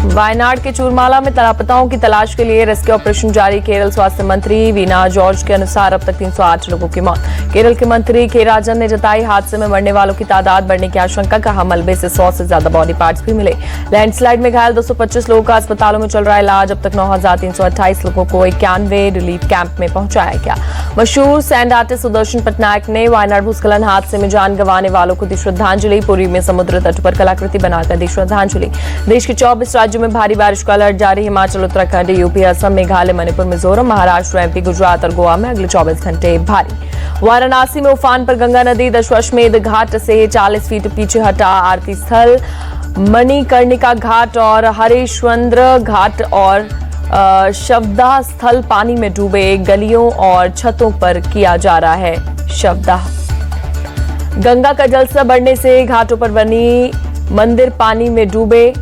वायनाड के चूरमाला में लापताओं की तलाश के लिए रेस्क्यू ऑपरेशन जारी। केरल स्वास्थ्य मंत्री वीना जॉर्ज के अनुसार अब तक 308 लोगों की मौत। केरल के मंत्री के राजन ने जताई हादसे में मरने वालों की तादाद बढ़ने की आशंका। कहा मलबे से 100 से ज्यादा बॉडी पार्ट्स भी मिले। लैंडस्लाइड में घायल 225 लोगों का अस्पतालों में चल रहा है इलाज। अब तक 9328 लोगों को 91 रिलीफ कैंप में पहुंचाया गया। मशहूर सैंड आर्टिस्ट सुदर्शन पटनायक ने वायनाड भूस्खलन हादसे में जान गंवाने वालों को दी श्रद्धांजलि। पुरी में समुद्र तट पर कलाकृति बनाकर दी श्रद्धांजलि। देश के 24 राज्यों में भारी बारिश का अलर्ट जारी। हिमाचल, उत्तराखंड, यूपी, असम, मेघालय, मणिपुर, मिजोरम, महाराष्ट्र, एमपी, गुजरात और गोवा में अगले 24 घंटे भारी। वाराणसी में उफान पर गंगा नदी। दशाश्वमेध घाट से 40 फीट पीछे हटा आरती स्थल। मणिकर्णिका घाट और हरेश्वंद्र घाट और शवदाह स्थल पानी में डूबे। गलियों और छतों पर किया जा रहा है शवदाह। गंगा का जलस्तर बढ़ने से घाटों पर बनी मंदिर पानी में डूबे।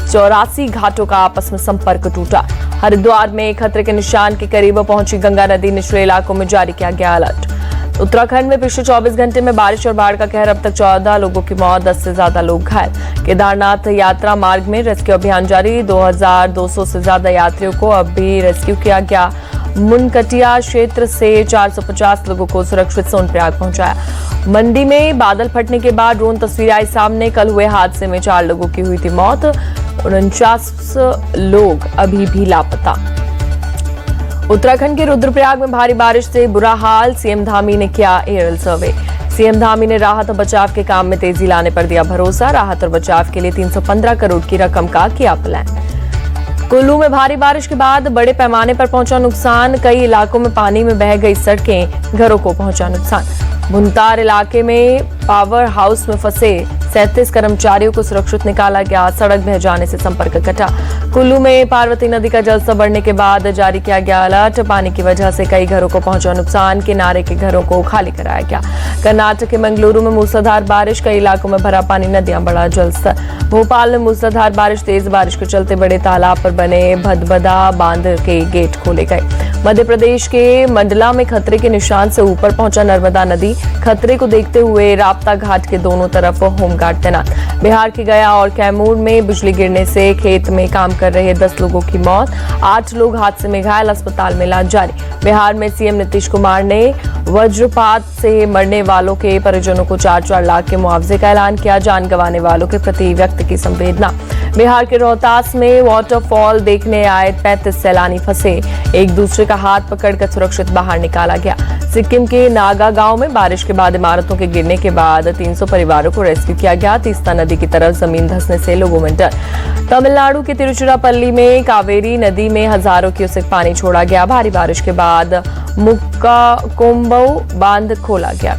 84 घाटों का आपस में संपर्क टूटा। हरिद्वार में खतरे के निशान के करीब पहुंची गंगा नदी। निचले इलाकों में जारी किया गया अलर्ट। उत्तराखंड में पिछले 24 घंटे में बारिश और बाढ़ का कहर। अब तक 14 लोगों की मौत, 10 से ज्यादा लोग घायल। केदारनाथ यात्रा मार्ग में रेस्क्यू अभियान जारी। 2200 से ज्यादा यात्रियों को अब भी रेस्क्यू किया गया। मुनकटिया क्षेत्र से 450 लोगों को सुरक्षित सोनप्रयाग पहुंचाया। मंडी में बादल फटने के बाद ड्रोन तस्वीरें आई सामने। कल हुए हादसे में 4 लोगों की हुई थी मौत। 49 लोग अभी भी लापता। उत्तराखंड के रुद्रप्रयाग में भारी बारिश से बुरा हाल। सीएम धामी ने किया एरियल सर्वे। सीएम धामी ने राहत और बचाव के काम में तेजी लाने पर दिया भरोसा। राहत और बचाव के लिए 315 करोड़ की रकम का किया प्लान। कुल्लू में भारी बारिश के बाद बड़े पैमाने पर पहुंचा नुकसान। कई इलाकों में पानी में बह गई सड़कें। घरों को पहुंचा नुकसान। भुंतार इलाके में पावर हाउस में फंसे 37 कर्मचारियों को सुरक्षित निकाला गया। सड़क बह जाने से संपर्क कटा। कुल्लू में पार्वती नदी का जलस्तर बढ़ने के बाद जारी किया गया अलर्ट। पानी की वजह से कई घरों को पहुंचा नुकसान। किनारे के घरों को खाली कराया गया। कर्नाटक के मंगलुरु में मूसलाधार बारिश। कई इलाकों में भरा पानी, नदियां बढ़ा जलस्तर। भोपाल में मूसलाधार बारिश। तेज बारिश के चलते बड़े तालाब पर बने भदभदा बांध के गेट खोले गए। मध्य प्रदेश के मंडला में खतरे के निशान से ऊपर पहुंचा नर्मदा नदी। खतरे को देखते हुए राप्ता घाट के दोनों तरफ होमगार्ड तैनात। बिहार के गया और कैमूर में बिजली गिरने से खेत में काम कर रहे 10 लोगों की मौत। 8 लोग हादसे में घायल, अस्पताल में इलाज जारी। बिहार में सीएम नीतीश कुमार ने वज्रपात से मरने वालों के परिजनों को 4-4 लाख के मुआवजे का ऐलान किया। जान गंवाने वालों के प्रति व्यक्त की संवेदना। बिहार के रोहतास में वाटरफॉल देखने आए 35 सैलानी फंसे। एक दूसरे का हाथ पकड़कर सुरक्षित बाहर निकाला गया। सिक्किम के नागा गांव में बारिश के बाद इमारतों के गिरने के बाद 300 परिवारों को रेस्क्यू किया गया। तीस्ता नदी की तरफ जमीन धंसने से लोगों में डर। तमिलनाडु के तिरुचिरापल्ली में कावेरी नदी में हजारों क्यूसेक पानी छोड़ा गया। भारी बारिश के बाद मुक्काकोंबो बांध खोला गया।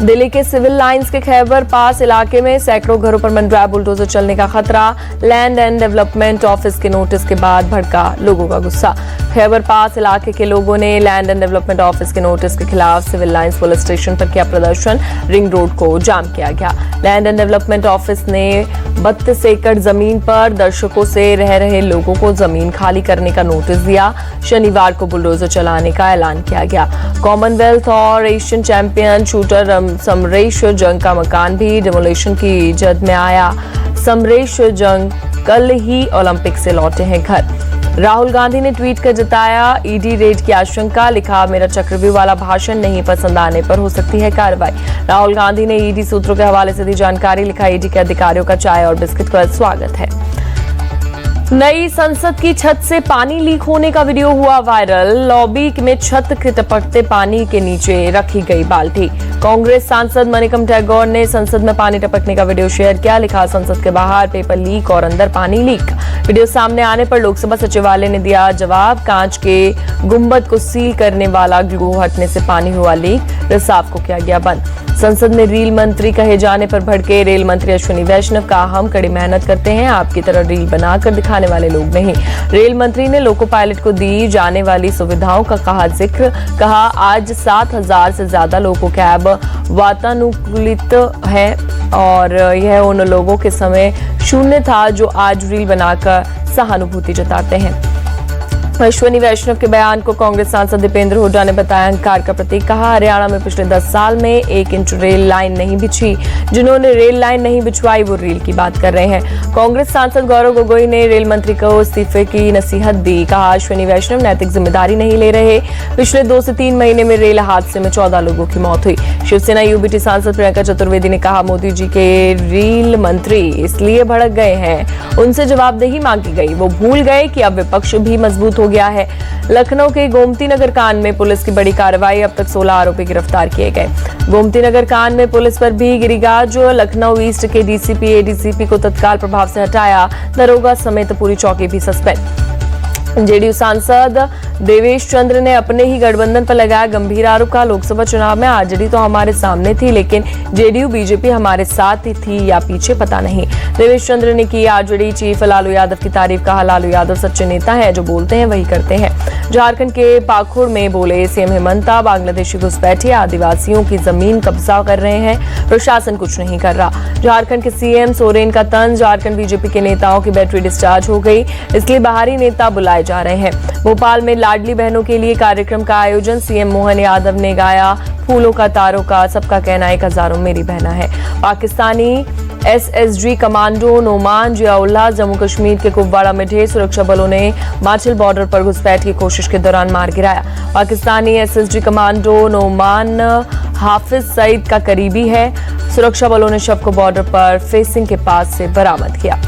दिल्ली के सिविल लाइंस के खैबर पास इलाके में सैकड़ों घरों पर मंडराया बुलडोजर चलने का खतरा। लैंड एंड डेवलपमेंट ऑफिस के नोटिस के बाद भड़का लोगों का गुस्सा। खैबर पास इलाके के लोगों ने लैंड एंड डेवलपमेंट ऑफिस के नोटिस के खिलाफ सिविल लाइंस पुलिस स्टेशन पर किया प्रदर्शन। रिंग रोड को जाम किया गया। लैंड एंड डेवलपमेंट ऑफिस ने 32 एकड़ जमीन पर दर्शकों से रह रहे लोगों को जमीन खाली करने का नोटिस दिया। शनिवार को बुलडोजर चलाने का ऐलान किया गया। कॉमनवेल्थ और एशियन चैंपियन शूटर समरेश जंग का मकान भी डिमोलिशन की जद में आया। समरेश जंग कल ही ओलंपिक से लौटे हैं घर। राहुल गांधी ने ट्वीट कर जताया ईडी रेड की आशंका। लिखा मेरा चक्रव्यूह वाला भाषण नहीं पसंद आने पर हो सकती है कार्रवाई। राहुल गांधी ने ईडी सूत्रों के हवाले से दी जानकारी। लिखा ईडी के अधिकारियों का चाय और बिस्किट का स्वागत है। नई संसद की छत से पानी लीक होने का वीडियो हुआ वायरल। लॉबी में छत के टपकते पानी के नीचे रखी गई बाल्टी। कांग्रेस सांसद मनिकम टैगोर ने संसद में पानी टपकने का वीडियो शेयर किया। लिखा संसद के बाहर पेपर लीक और अंदर पानी लीक। वीडियो सामने आने पर लोकसभा सचिवालय ने दिया जवाब। कांच के गुंबद को सील करने वाला ग्लू हटने से पानी हुआ लीक। रिसाव को किया गया बंद। संसद में रील मंत्री कहे जाने पर भड़के रेल मंत्री अश्विनी वैष्णव। कहा हम कड़ी मेहनत करते हैं, आपकी तरह रील बनाकर दिखाने वाले लोग नहीं। रेल मंत्री ने लोको पायलट को दी जाने वाली सुविधाओं का कहा जिक्र। कहा आज 7000 से ज्यादा लोको कैब वातानुकूलित है और यह उन लोगों के समय शून्य था जो आज रील बनाकर सहानुभूति जताते हैं। अश्विनी वैष्णव के बयान को कांग्रेस सांसद दीपेंद्र हुड्डा ने बताया अहंकार का प्रतीक। कहा, हरियाणा में पिछले 10 साल में 1 इंच रेल लाइन नहीं बिछी। जिन्होंने रेल लाइन नहीं बिछवाई वो रेल की बात कर रहे हैं। कांग्रेस सांसद गौरव गोगोई ने रेल मंत्री को इस्तीफे की नसीहत दी। कहा, अश्विनी वैष्णव नैतिक जिम्मेदारी नहीं ले रहे। पिछले 2 से 3 महीने में रेल हादसे में 14 लोगों की मौत हुई। शिवसेना यूबीटी सांसद प्रियंका चतुर्वेदी ने कहा, मोदी जी के रेल मंत्री इसलिए भड़क गए हैं, उनसे जवाबदेही मांगी गई। वो भूल गए कि अब विपक्ष भी मजबूत हो गया है। लखनऊ के गोमती नगर कांड में पुलिस की बड़ी कार्रवाई, अब तक 16 आरोपी गिरफ्तार किए गए। गोमती नगर कांड में पुलिस पर भी गिरीगाज। लखनऊ ईस्ट के डीसीपी एडीसीपी को तत्काल प्रभाव से हटाया। दरोगा समेत पूरी चौकी भी सस्पेंड। जेडीयू सांसद देवेश चंद्र ने अपने ही गठबंधन पर लगाया गंभीर आरोप। का लोकसभा चुनाव में आरजेडी तो हमारे सामने थी, लेकिन जेडीयू बीजेपी हमारे साथ ही थी या पीछे पता नहीं। देवेश चंद्र ने की आरजेडी चीफ लालू यादव की तारीफ। कहा, लालू यादव सच्चे नेता हैं, जो बोलते हैं वही करते हैं। झारखंड के पाखुड़ में बोले सीएम हेमंता, बांग्लादेशी घुसपैठिए आदिवासियों की जमीन कब्जा कर रहे हैं, प्रशासन कुछ नहीं कर रहा। झारखंड के सीएम सोरेन का तंज, झारखंड बीजेपी के नेताओं की बैटरी डिस्चार्ज हो गई, इसलिए बाहरी नेता बुलाए जा रहे हैं। भोपाल में लाडली बहनों के लिए कार्यक्रम का आयोजन, सीएम मोहन यादव ने गाया फूलों का तारों का, सबका कहना है हजारों मेरी बहना है। पाकिस्तानी एसएसजी कमांडो नोमान जियाउल्लाह जम्मू कश्मीर के कुपवाड़ा में ढेर। सुरक्षा बलों ने माछिल बॉर्डर पर घुसपैठ की कोशिश के दौरान मार गिराया। पाकिस्तानी एसएसजी कमांडो नोमान हाफिज सईद का करीबी है। सुरक्षा बलों ने शव को बॉर्डर पर फेसिंग के पास से बरामद किया।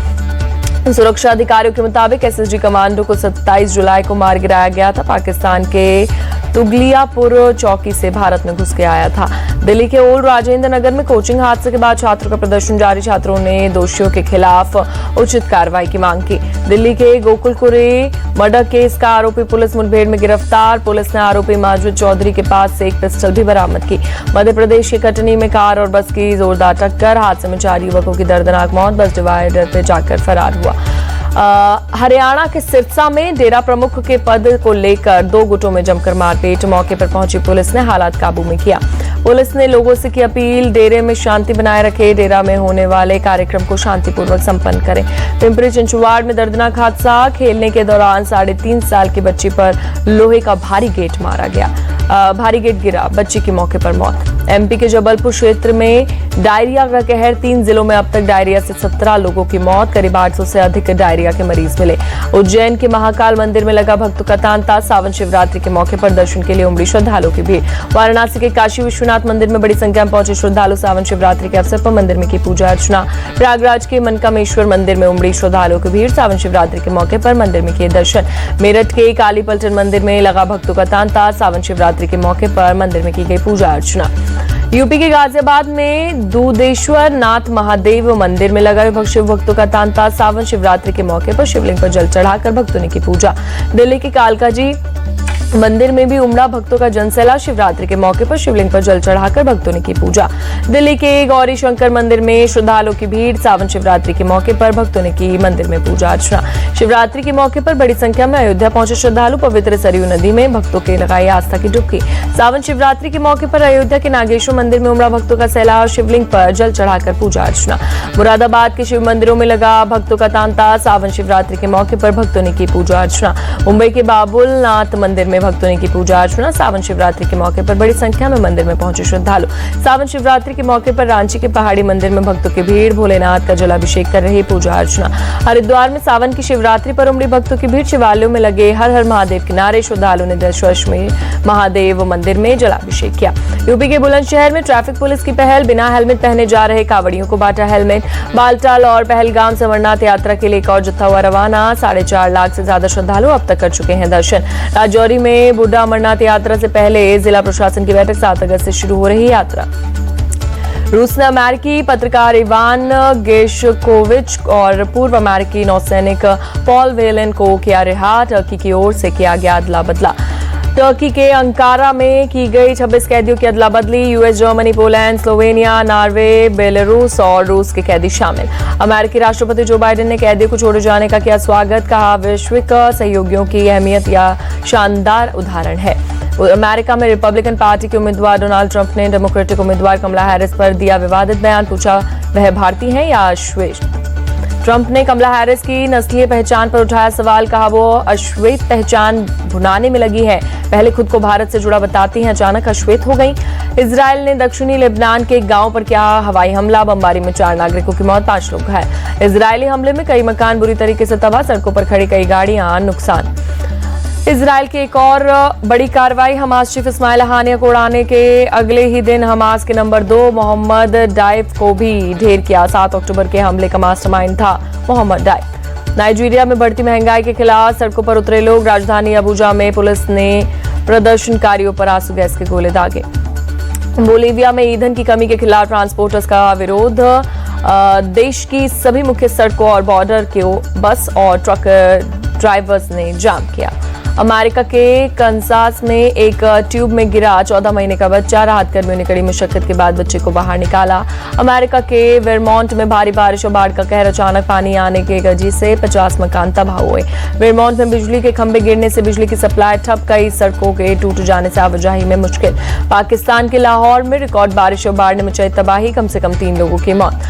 सुरक्षा अधिकारियों के मुताबिक एसएसजी कमांडो को 27 जुलाई को मार गिराया गया था। पाकिस्तान के तुगलियापुर चौकी से भारत में घुस के आया था। दिल्ली के ओल्ड राजेंद्र नगर में कोचिंग हादसे के बाद छात्रों का प्रदर्शन जारी। छात्रों ने दोषियों के खिलाफ उचित कार्रवाई की मांग की। दिल्ली के गोकुलपुरी मर्डर केस का आरोपी पुलिस मुठभेड़ में गिरफ्तार। पुलिस ने आरोपी माजिद चौधरी के पास से एक पिस्टल भी बरामद की। मध्य प्रदेश के कटनी में कार और बस की जोरदार टक्कर, हादसे में 4 युवकों की दर्दनाक मौत। बस डिवाइडर पे जाकर फरार हुआ। हरियाणा के सिरसा में डेरा प्रमुख के पद को लेकर 2 गुटों में जमकर मारपीट। मौके पर पहुंची पुलिस ने हालात काबू में किया। पुलिस ने लोगों से की अपील, डेरे में शांति बनाए रखें, डेरा में होने वाले कार्यक्रम को शांतिपूर्वक संपन्न करें। पिंपरी चिंचवाड़ में दर्दनाक हादसा, खेलने के दौरान 3.5 साल की बच्ची पर लोहे का भारी गेट मारा गया। भारी गेट गिरा, बच्ची की मौके पर मौत। एमपी के जबलपुर क्षेत्र में डायरिया का कहर, 3 जिलों में अब तक डायरिया से 17 लोगों की मौत। करीब 800 से अधिक डायरिया के मरीज मिले। उज्जैन के महाकाल मंदिर में लगा भक्तों का तांता। सावन शिवरात्रि के मौके पर दर्शन के लिए उमड़ी श्रद्धालुओं की भीड़। वाराणसी के काशी विश्वनाथ मंदिर में बड़ी संख्या में पहुंचे श्रद्धालु। सावन शिवरात्रि के अवसर पर मंदिर में की पूजा अर्चना। प्रयागराज के मनकामेश्वर मंदिर में उमड़ी श्रद्धालुओं की भीड़। सावन शिवरात्रि के मौके पर मंदिर में किए दर्शन। मेरठ के काली पलटन मंदिर में लगा भक्तों का तांता। सावन शिवरात्रि के मौके पर मंदिर में की गई पूजा अर्चना। यूपी के गाजियाबाद में दूधेश्वर नाथ महादेव मंदिर में लगा शिव भक्तों का तांता। सावन शिवरात्रि के मौके पर शिवलिंग पर जल चढ़ाकर भक्तों ने की पूजा। दिल्ली के कालकाजी मंदिर में भी उमड़ा भक्तों का जनसैलाब। शिवरात्रि के मौके पर शिवलिंग पर जल चढ़ाकर भक्तों ने की पूजा। दिल्ली के गौरी शंकर मंदिर में श्रद्धालुओं की भीड़। सावन शिवरात्रि के मौके पर भक्तों ने की मंदिर में पूजा अर्चना। शिवरात्रि के मौके पर बड़ी संख्या में अयोध्या पहुंचे श्रद्धालु। पवित्र सरयू नदी में भक्तों के लगाई आस्था की डुबकी। सावन शिवरात्रि के मौके पर अयोध्या के नागेश्वर मंदिर में उमड़ा भक्तों का सैलाब। शिवलिंग पर जल चढ़ाकर पूजा अर्चना। मुरादाबाद के शिव मंदिरों में लगा भक्तों का तांता। सावन शिवरात्रि के मौके पर भक्तों ने की पूजा अर्चना। मुंबई के बाबुलनाथ मंदिर में भक्तों ने की पूजा अर्चना। सावन शिवरात्रि के मौके पर बड़ी संख्या में मंदिर में पहुंचे श्रद्धालु। सावन शिवरात्रि के मौके पर रांची के पहाड़ी मंदिर में भक्तों की भीड़। भोलेनाथ का जलाभिषेक कर रही पूजा अर्चना। हरिद्वार में सावन की शिवरात्रि पर उमड़ी भक्तों की भीड़। शिवालयों में लगे हर हर महादेव के नारे। श्रद्धालुओं ने दशाश्वमेध महादेव मंदिर में जलाभिषेक किया। यूपी के बुलंदशहर में ट्रैफिक पुलिस की पहल, बिना हेलमेट पहने जा रहे कांवड़ियों को बांटा हेलमेट। बालटाल और पहलगाम से अमरनाथ यात्रा के लिए एक और जत्था हुआ रवाना। 4.5 लाख से ज्यादा श्रद्धालु अब तक कर चुके हैं दर्शन। राजौरी में बुड्ढा अमरनाथ यात्रा से पहले जिला प्रशासन की बैठक, 7 अगस्त से शुरू हो रही यात्रा। रूस ने अमेरिकी पत्रकार इवान गेशकोविच और पूर्व अमेरिकी नौसैनिक पॉल वेलन को किया रिहा। टर्की की ओर से किया गया अदला बदला। टर्की के अंकारा में की गई 26 कैदियों की अदला बदली। US, Germany, Poland, Slovenia, Norway, Belarus और रूस के कैदी शामिल। अमेरिकी राष्ट्रपति जो बाइडेन ने कैदियों को छोड़े जाने का किया स्वागत। कहा, वैश्विक सहयोगियों की अहमियत या शानदार उदाहरण है। अमेरिका में रिपब्लिकन पार्टी के उम्मीदवार डोनाल्ड ट्रंप ने डेमोक्रेटिक उम्मीदवार कमला हैरिस पर दिया विवादित बयान। पूछा, वह भारतीय हैं या श्वेत? ट्रंप ने कमला हैरिस की नस्लीय पहचान पर उठाया सवाल, कहा वो अश्वेत पहचान भुनाने में लगी है। पहले खुद को भारत से जुड़ा बताती हैं, अचानक अश्वेत हो गई। इजराइल ने दक्षिणी लेबनान के एक गांव पर किया हवाई हमला, बमबारी में 4 नागरिकों की मौत, 5 लोग घायल। इजरायली हमले में कई मकान बुरी तरीके से तबाह, सड़कों पर खड़ी कई गाड़ियां नुकसान। इजराइल की एक और बड़ी कार्रवाई, हमास चीफ इस्माइल हानिया को उड़ाने के अगले ही दिन हमास के नंबर 2 मोहम्मद डाइफ को भी ढेर किया। 7 अक्टूबर के हमले का मास्टरमाइंड था मोहम्मद डाइफ। नाइजीरिया में बढ़ती महंगाई के खिलाफ सड़कों पर उतरे लोग, राजधानी अबुजा में पुलिस ने प्रदर्शनकारियों पर आंसू गैस के गोले दागे। बोलीविया में ईंधन की कमी के खिलाफ ट्रांसपोर्टर्स का विरोध, देश की सभी मुख्य सड़कों और बॉर्डर को बस और ट्रक ड्राइवर्स ने जाम किया। अमेरिका के कंसास में एक ट्यूब में गिरा 14 महीने का बच्चा, राहत कर्मियों ने कड़ी मुशक्कत के बाद बच्चे को बाहर निकाला। अमेरिका के वेरमॉन्ट में भारी बारिश और बाढ़ का कहर, अचानक पानी आने के गर्जी से 50 मकान तबाह हुए। वेरमॉन्ट में बिजली के खंभे गिरने से बिजली की सप्लाई ठप, कई सड़कों के टूट जाने से आवाजाही में मुश्किल। पाकिस्तान के लाहौर में रिकॉर्ड बारिश और बाढ़ ने मचाई तबाही, कम से कम 3 लोगों की मौत।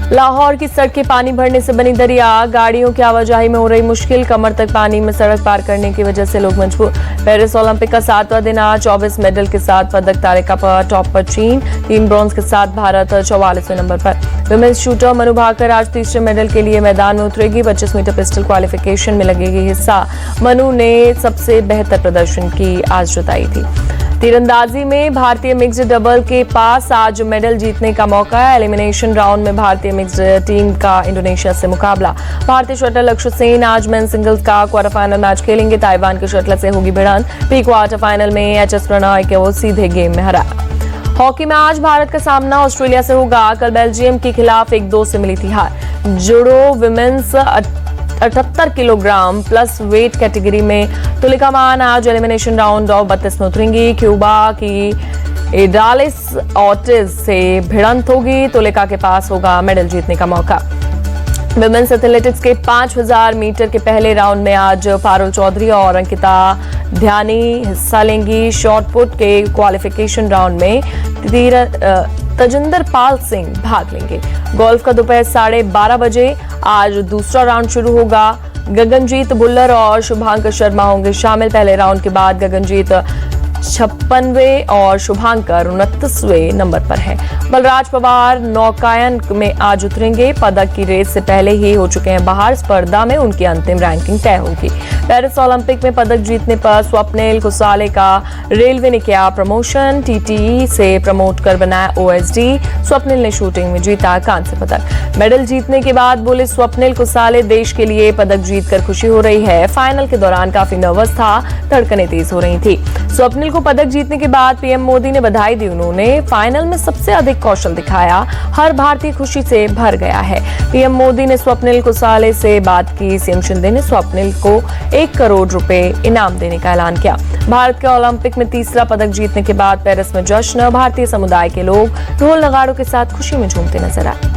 लाहौर की सड़कें पानी भरने से बनी दरिया, गाड़ियों की आवाजाही में हो रही मुश्किल, कमर तक पानी में सड़क पार करने की वजह से लोग मजबूर। पेरिस ओलंपिक का 7वां दिन आज, 24 मेडल के साथ पदक तालिका पर टॉप पर चीन, 3 ब्रॉन्ज के साथ भारत 44वें नंबर पर। विमेंस शूटर मनु भाकर आज तीसरे मेडल के लिए मैदान में उतरेगी, 25 मीटर पिस्टल क्वालिफिकेशन में लगेगी हिस्सा। मनु ने सबसे बेहतर प्रदर्शन की आज जताई थी। तीरंदाजी में भारतीय मिक्स्ड डबल के पास आज मेडल जीतने का मौका है। एलिमिनेशन राउंड में भारतीय मिक्स्ड टीम का इंडोनेशिया से मुकाबला। भारतीय शटलर लक्ष्य सेन आज मेन सिंगल्स का क्वार्टर फाइनल मैच खेलेंगे, ताइवान के शटलर से होगी भिड़ंत। प्री क्वार्टर फाइनल में एचएस प्रणॉय को सीधे गेम में हराया। हॉकी में आज भारत का सामना ऑस्ट्रेलिया से होगा, कल बेल्जियम के खिलाफ 1-2 से मिली थी हार। Judo women's 78 kilogram plus weight category में तुलिका मान आज एलिमिनेशन राउंड ऑफ 32 में उतरेंगी। क्यूबा की एडालिस ऑर्टिज से भिड़ंत होगी, तुलिका के पास होगा मेडल जीतने का मौका। विमेंस एथलेटिक्स के 5000 मीटर के पहले राउंड में आज पारुल चौधरी और अंकिता ध्यानी हिस्सा लेंगी। शॉटपुट के क्वालिफिकेशन राउंड में तजिंदर पाल सिंह भाग लेंगे। गोल्फ का दोपहर 12:30 बजे आज दूसरा राउंड शुरू होगा। गगनजीत भुल्लर और शुभांकर शर्मा होंगे शामिल। पहले राउंड के बाद गगनजीत 56वें और शुभांकर 29वें नंबर पर है। बलराज पवार नौकायन में आज उतरेंगे, पदक की रेस से पहले ही हो चुके हैं बाहर, स्पर्धा में उनकी अंतिम रैंकिंग तय होगी। पेरिस ओलंपिक में पदक जीतने पर स्वप्निल कुसाले का रेलवे ने किया प्रमोशन, टीटीई से प्रमोट कर बनाया ओएसडी। स्वप्निल ने शूटिंग में जीता कांस्य पदक। मेडल जीतने के बाद बोले स्वप्निल कुसाले, देश के लिए पदक जीतकर खुशी हो रही है। फाइनल के दौरान काफी नर्वस था, धड़कनें तेज हो रही थी। स्वप्निल को पदक जीतने के बाद पीएम मोदी ने बधाई दी। उन्होंने फाइनल में सबसे अधिक कौशल दिखाया, हर भारतीय खुशी से भर गया है। पीएम मोदी ने स्वप्निल कुसाले से बात की। सीएम शिंदे ने स्वप्निल को 1 करोड़ रुपए इनाम देने का ऐलान किया। भारत के ओलंपिक में तीसरा पदक जीतने के बाद पेरिस में जश्न, भारतीय समुदाय के लोग ढोल नगाड़ों के साथ खुशी में झूमते नजर आए।